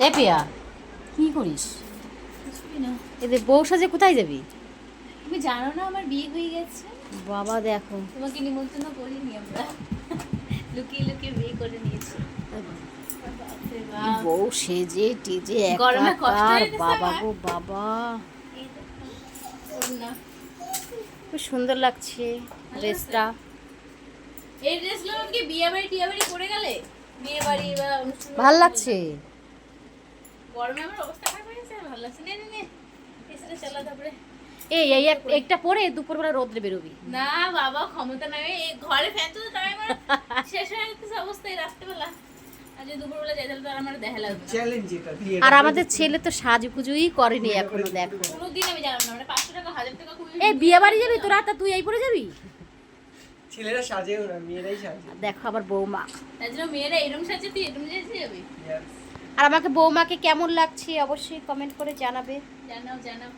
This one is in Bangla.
এ পিয়া কি করিস? কিছুই না। এদের বউ সাজে কোথায় যাবি? তুমি জানো না আমার বিয়ে হয়ে গেছে? বাবা দেখো, তোমাকে নিমন্ত্রণ করিনি আমরা, লুকিয়ে লুকিয়ে বিয়ে করে নিয়েছি। বাপরে কি বাপ। বউ সেজে টেজে গরমে কষ্ট একাকার, হয়ে গেছে বাবা আমার। গো বাবা। এই দেখো, ওড়না। খুব সুন্দর লাগছে ড্রেসটা। এই ড্রেসগুলো কি বিয়ে বাড়ি টিয়া বাড়ি পরে গেলে? বিয়ে বাড়ি বা অনুষ্ঠান ভাল লাগছে। গরমে আমার অবস্থা খারাপ হয়ে গেছে, ভালো লাগছে। নে নে নে, এসে চালা তারপরে। এই একটা পরে দুপুরবেলা রোদ্রে বেরোবি। না বাবা, ক্ষমতা নাই। এই ঘরে ফ্যান তো তাই আমার শেষ হয়ে গেছে অবস্থা এই রাত্রেবেলা। আর যদি দুপুরবেলা যাই তাহলে তো আর আমার দেখা লাগবে না। চ্যালেঞ্জ এটা দিয়ে। আর আমাদের ছেলে তো সাজুগুজুই করেনি এখনো, দেখো। কোনোদিন আমি জানলাম না, মানে 500 টাকা 1000 টাকা খুবই। এই বিয়ে বাড়ি যাবি তোরা? তা তুই এই পরে যাবি? ছেলেরা সাজেও না, মেয়েরাই সাজে। দেখো আবার বৌমা। তার জন্য মেয়েরা এরকম সাজে, তুই এরকম সাজে যাবি? Yes. আর আমাকে বৌমাকে কেমন লাগছে অবশ্যই কমেন্ট করে জানাবে। জানাও জানাও।